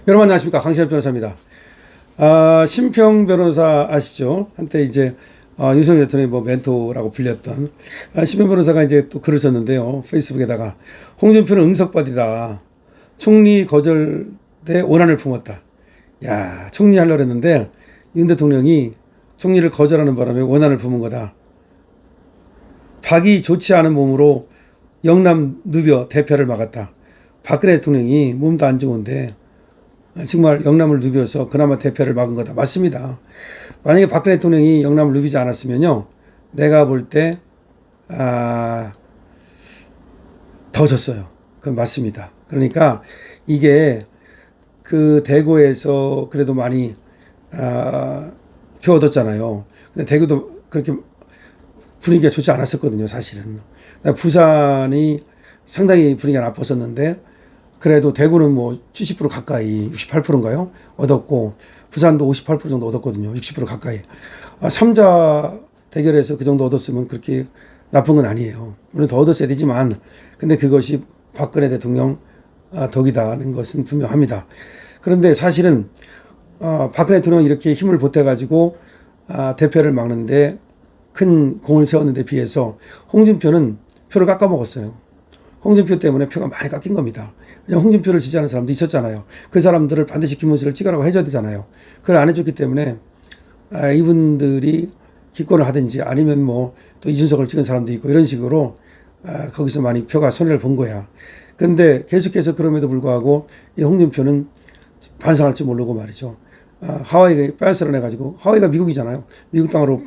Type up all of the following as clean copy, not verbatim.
여러분 안녕하십니까, 강시현 변호사입니다. 심평 변호사 아시죠? 한때 이제 윤석열 대통령의 뭐 멘토라고 불렸던 심평 변호사가 이제 또 글을 썼는데요. 페이스북에다가 홍준표는 응석받이다. 총리 거절대 원한을 품었다. 야, 총리 하려고 했는데 윤 대통령이 총리를 거절하는 바람에 원한을 품은 거다. 박이 좋지 않은 몸으로 영남 누벼 대패를 막았다. 박근혜 대통령이 몸도 안 좋은데 정말 영남을 누벼서 그나마 대패를 막은 거다. 맞습니다. 만약에 박근혜 대통령이 영남을 누비지 않았으면요, 내가 볼 때, 더 졌어요. 그건 맞습니다. 그러니까 이게 그 대구에서 그래도 많이, 표 얻었잖아요. 근데 대구도 그렇게 분위기가 좋지 않았었거든요, 사실은. 부산이 상당히 분위기가 나빴었는데, 그래도 대구는 뭐 70% 가까이, 68%인가요? 얻었고, 부산도 58% 정도 얻었거든요. 60% 가까이. 3자 대결에서 그 정도 얻었으면 그렇게 나쁜 건 아니에요. 물론 더 얻었어야 되지만, 근데 그것이 박근혜 대통령 덕이다는 것은 분명합니다. 그런데 사실은, 박근혜 대통령이 이렇게 힘을 보태가지고, 대표를 막는데 큰 공을 세웠는데 비해서 홍준표는 표를 깎아먹었어요. 홍준표 때문에 표가 많이 깎인 겁니다. 홍준표를 지지하는 사람도 있었잖아요. 그 사람들을 반드시 김문수를 찍으라고 해줘야 되잖아요. 그걸 안 해줬기 때문에 이분들이 기권을 하든지 아니면 뭐 또 이준석을 찍은 사람도 있고 이런 식으로 거기서 많이 표가 손해를 본 거야. 그런데 계속해서 그럼에도 불구하고 이 홍준표는 반성할 줄 모르고 말이죠. 하와이가 빤스런해가지고, 하와이가 미국이잖아요. 미국 땅으로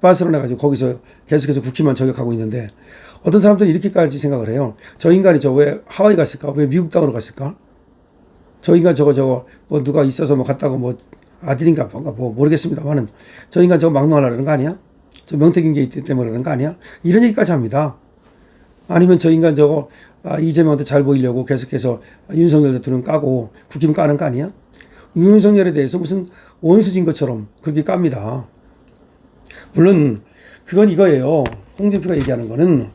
빤스런해가지고 거기서 계속해서 국힘만 저격하고 있는데, 어떤 사람들은 이렇게까지 생각을 해요. 저 인간이 왜 하와이 갔을까? 왜 미국 땅으로 갔을까? 저 인간 저거 뭐 누가 있어서 뭐 갔다고 뭐 아들인가 뭔가 뭐 모르겠습니다만은, 저 인간 저거 막론하려는 거 아니야? 저 명태균 게이트 때문에 그러는 거 아니야? 이런 얘기까지 합니다. 아니면 저 인간 저거 이재명한테 잘 보이려고 계속해서 윤석열 대통령 까고 국힘 까는 거 아니야? 윤석열에 대해서 무슨 원수진 것처럼 그렇게 깝니다. 물론 그건 이거예요. 홍준표가 얘기하는 거는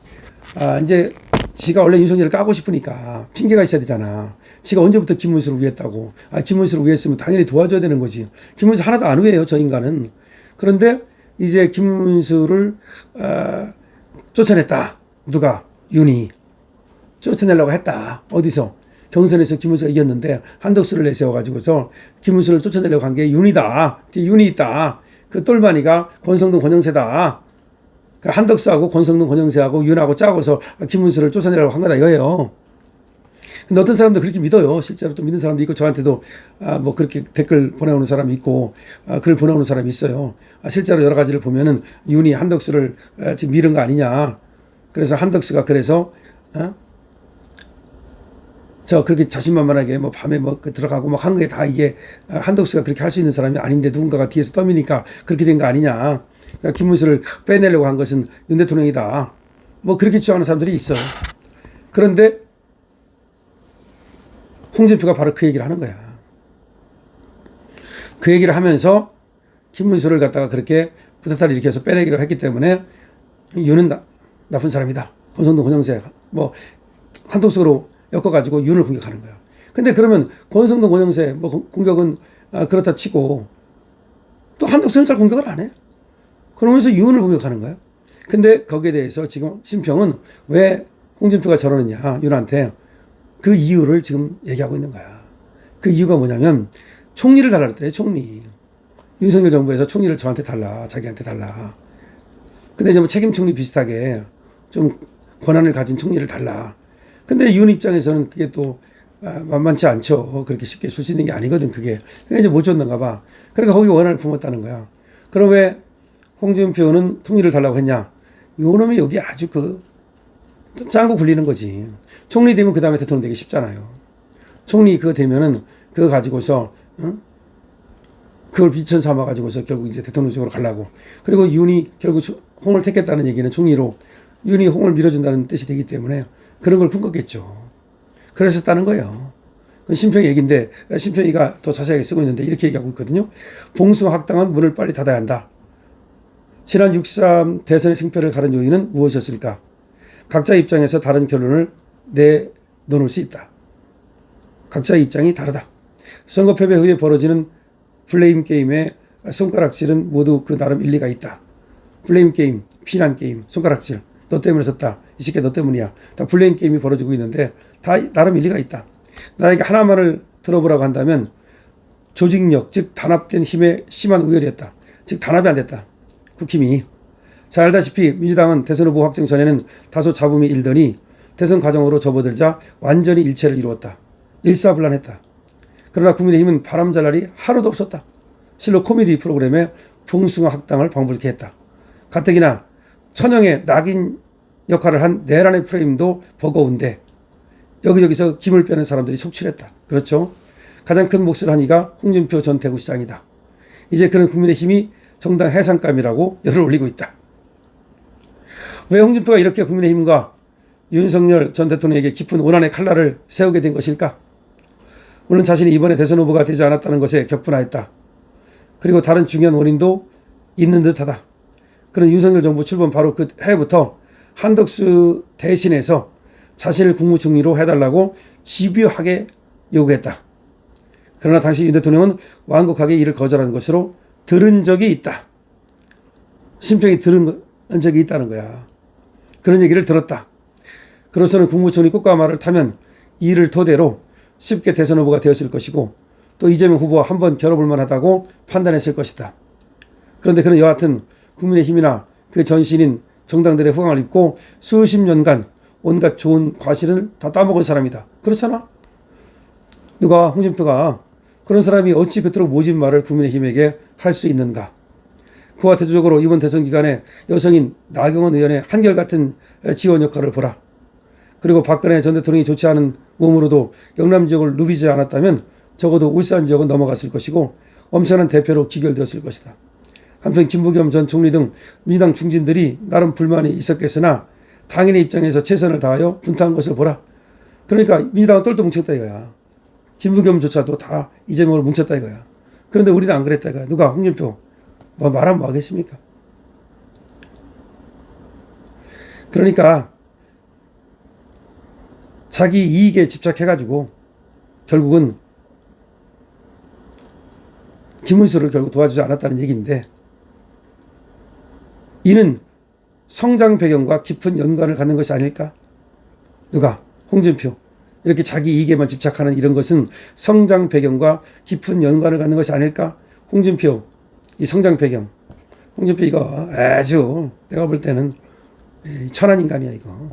이제 지가 원래 윤석열을 까고 싶으니까 핑계가 있어야 되잖아. 지가 언제부터 김문수를 위했다고. 김문수를 위했으면 당연히 도와줘야 되는 거지. 김문수 하나도 안 위해요, 저 인간은. 그런데 이제 김문수를 쫓아냈다. 누가? 윤이. 쫓아내려고 했다. 어디서? 경선에서 김문수가 이겼는데 한덕수를 내세워가지고서 김문수를 쫓아내려고 한 게 윤이다. 뒤에 윤이 있다. 그 똘마니가 권성동 권영세다. 그 한덕수하고 권성동 권영세하고 윤하고 짜고서 김문수를 쫓아내려고 한 거다 이거예요. 근데 어떤 사람도 그렇게 믿어요. 실제로 또 믿는 사람도 있고, 저한테도 뭐 그렇게 댓글 보내오는 사람이 있고 글 보내오는 사람이 있어요. 실제로 여러 가지를 보면은 윤이 한덕수를 지금 밀은 거 아니냐. 그래서 한덕수가 그래서 저 그렇게 자신만만하게 뭐 밤에 뭐 들어가고 뭐 한 게 다 이게 한덕수가 그렇게 할 수 있는 사람이 아닌데 누군가가 뒤에서 떠미니까 그렇게 된 거 아니냐. 그러니까 김문수를 빼내려고 한 것은 윤 대통령이다. 뭐 그렇게 주장하는 사람들이 있어요. 그런데 홍준표가 바로 그 얘기를 하는 거야. 그 얘기를 하면서 김문수를 갖다가 그렇게 부탁을 일으켜서 빼내기로 했기 때문에 윤은 나쁜 사람이다. 권성동 권영세 뭐 한독수로 엮어가지고 윤을 공격하는 거야. 근데 그러면 권성동 권영세 뭐 공격은 그렇다 치고 또 한독수는 잘 공격을 안 해. 그러면서 윤을 공격하는 거야. 근데 거기에 대해서 지금 심평은 왜 홍준표가 저러느냐, 윤한테 그 이유를 지금 얘기하고 있는 거야. 그 이유가 뭐냐면 총리를 달라 그랬대. 총리. 윤석열 정부에서 총리를 저한테 달라. 자기한테 달라. 근데 이제 뭐 책임 총리 비슷하게 좀 권한을 가진 총리를 달라. 근데 윤 입장에서는 그게 또 만만치 않죠. 그렇게 쉽게 줄 수 있는 게 아니거든, 그게. 그러니까 이제 못 줬는가 봐. 그러니까 거기 원한을 품었다는 거야. 그럼 왜 홍준표는 총리를 달라고 했냐? 요 놈이 여기 아주 짱구 굴리는 거지. 총리 되면 그 다음에 대통령 되기 쉽잖아요. 총리 그거 되면은 그거 가지고서 그걸 비천 삼아 가지고서 결국 이제 대통령 쪽으로 가려고. 그리고 윤이 결국 홍을 택했다는 얘기는 총리로 윤이 홍을 밀어준다는 뜻이 되기 때문에 그런 걸 꿈꿨겠죠. 그래서 했다는 거예요. 그건 심평의 얘기인데, 심평이가 더 자세하게 쓰고 있는데 이렇게 얘기하고 있거든요. 봉숭아학당은 문을 빨리 닫아야 한다. 지난 6.3 대선의 승패를 가른 요인은 무엇이었을까? 각자 입장에서 다른 결론을 내놓을 수 있다. 각자의 입장이 다르다. 선거 패배 후에 벌어지는 블레임 게임의 손가락질은 모두 그 나름 일리가 있다. 블레임 게임, 피난 게임, 손가락질. 너 때문에 졌다. 이 새끼 너 때문이야. 다 블레임 게임이 벌어지고 있는데 다 나름 일리가 있다. 나에게 하나만을 들어보라고 한다면 조직력, 즉 단합된 힘에 심한 우열이었다. 즉 단합이 안 됐다. 국힘이. 잘 알다시피 민주당은 대선 후보 확정 전에는 다소 잡음이 일더니 대선 과정으로 접어들자 완전히 일체를 이루었다. 일사불란했다. 그러나 국민의힘은 바람잘 날이 하루도 없었다. 실로 코미디 프로그램에 봉숭아 학당을 방불케 했다. 가뜩이나 천영의 낙인 역할을 한 내란의 프레임도 버거운데 여기저기서 김을 빼는 사람들이 속출했다. 그렇죠? 가장 큰 몫을 한 이가 홍준표 전 대구시장이다. 이제 그는 국민의힘이 정당 해산감이라고 열을 올리고 있다. 왜 홍준표가 이렇게 국민의힘과 윤석열 전 대통령에게 깊은 원한의 칼날을 세우게 된 것일까? 물론 자신이 이번에 대선 후보가 되지 않았다는 것에 격분하였다. 그리고 다른 중요한 원인도 있는 듯하다. 그는 윤석열 정부 출범 바로 그 해부터 한덕수 대신해서 자신을 국무총리로 해달라고 집요하게 요구했다. 그러나 당시 윤 대통령은 완곡하게 이를 거절하는 것으로 들은 적이 있다. 심평이 들은 적이 있다는 거야. 그런 얘기를 들었다. 그로서는 국무총리 꽃가마를 타면 이를 토대로 쉽게 대선 후보가 되었을 것이고 또 이재명 후보와 한번 겨뤄볼 만하다고 판단했을 것이다. 그런데 그는 여하튼 국민의힘이나 그 전신인 정당들의 후광을 입고 수십 년간 온갖 좋은 과실을 다 따먹은 사람이다. 그렇잖아? 누가 홍준표가 그런 사람이 어찌 그토록 모진 말을 국민의힘에게 할 수 있는가? 그와 대조적으로 이번 대선 기간에 여성인 나경원 의원의 한결같은 지원 역할을 보라. 그리고 박근혜 전 대통령이 좋지 않은 몸으로도 영남 지역을 누비지 않았다면 적어도 울산 지역은 넘어갔을 것이고 엄청난 대표로 기결되었을 것이다. 한편 김부겸 전 총리 등 민주당 중진들이 나름 불만이 있었겠으나 당인의 입장에서 최선을 다하여 분타한 것을 보라. 그러니까 민주당은 똘똘 뭉쳤다 이거야. 김부겸조차도 다 이재명을 뭉쳤다 이거야. 그런데 우리는 안 그랬다 이거야. 누가 홍준표 뭐 말하면 뭐 하겠습니까? 그러니까 자기 이익에 집착해가지고 결국은 김문수를 결국 도와주지 않았다는 얘기인데 이는 성장 배경과 깊은 연관을 갖는 것이 아닐까? 누가? 홍준표. 이렇게 자기 이익에만 집착하는 이런 것은 성장 배경과 깊은 연관을 갖는 것이 아닐까? 홍준표. 이 성장 배경. 홍준표 이거 아주 내가 볼 때는 천한 인간이야 이거.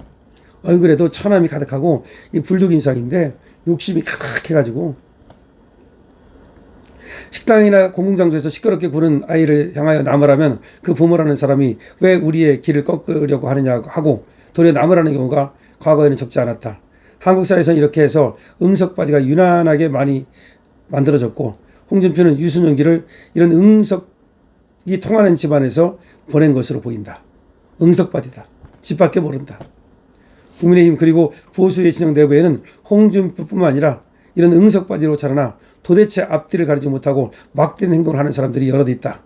얼굴에도 천함이 가득하고 이 불독 인상인데 욕심이 가득해가지고 식당이나 공공장소에서 시끄럽게 구는 아이를 향하여 나무라면 그 부모라는 사람이 왜 우리의 길을 꺾으려고 하느냐 하고 도리어 나무라는 경우가 과거에는 적지 않았다. 한국 사회에서는 이렇게 해서 응석바디가 유난하게 많이 만들어졌고 홍준표는 유승연기를 이런 응석이 통하는 집안에서 보낸 것으로 보인다. 응석바디다. 집 밖에 모른다. 국민의힘 그리고 보수의 진영 내부에는 홍준표뿐만 아니라 이런 응석바디로 자라나 도대체 앞뒤를 가리지 못하고 막대한 행동을 하는 사람들이 여럿 있다.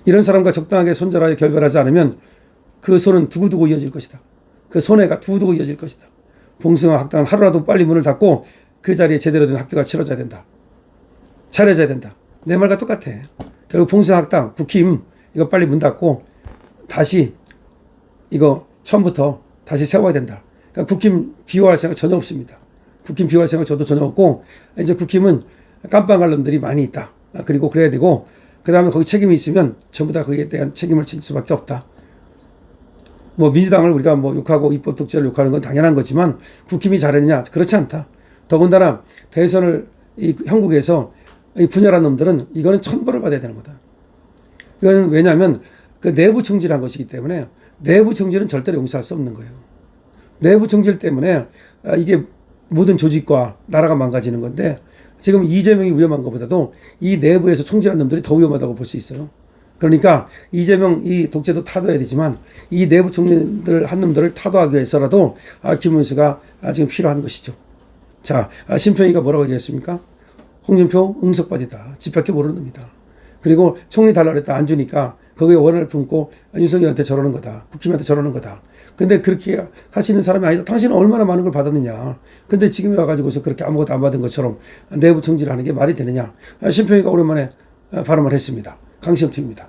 이런 사람과 적당하게 손절하여 결별하지 않으면 그 손은 두고두고 이어질 것이다. 그 손해가 두고두고 이어질 것이다. 봉숭아 학당은 하루라도 빨리 문을 닫고 그 자리에 제대로 된 학교가 치러져야 된다. 차려져야 된다. 내 말과 똑같아. 결국 봉숭아 학당, 국힘 이거 빨리 문 닫고 다시 이거 처음부터 다시 세워야 된다. 그러니까 국힘 비호할 생각 전혀 없습니다. 국힘 비호할 생각 저도 전혀 없고 이제 국힘은 깜빵갈 놈들이 많이 있다. 그리고 그래야 되고 그 다음에 거기 책임이 있으면 전부 다 거기에 대한 책임을 질 수밖에 없다. 뭐 민주당을 우리가 뭐 욕하고 입법 독재를 욕하는 건 당연한 거지만 국힘이 잘했느냐? 그렇지 않다. 더군다나 대선을 이 형국에서 이 분열한 놈들은 이거는 천벌을 받아야 되는 거다. 이거는 왜냐하면 그 내부 총질한 것이기 때문에 내부 총질은 절대로 용서할 수 없는 거예요. 내부 총질 때문에 이게 모든 조직과 나라가 망가지는 건데 지금 이재명이 위험한 것보다도 이 내부에서 총질한 놈들이 더 위험하다고 볼 수 있어요. 그러니까 이재명 이 독재도 타도해야 되지만 이 내부 총리들 한 놈들을 타도하기 위해서라도 김문수가 지금 필요한 것이죠. 자, 심평이가 뭐라고 얘기했습니까? 홍준표 응석바디다. 집 밖에 모르는 놈이다. 그리고 총리 달라고 했다 안 주니까 거기에 원한을 품고 윤석열한테 저러는 거다. 국힘한테 저러는 거다. 근데 그렇게 하시는 사람이 아니다. 당신은 얼마나 많은 걸 받았느냐. 근데 지금에 와가지고서 그렇게 아무것도 안 받은 것처럼 내부 총질하는 게 말이 되느냐. 심평이가 오랜만에 발언을 했습니다. 강시험 팀입니다.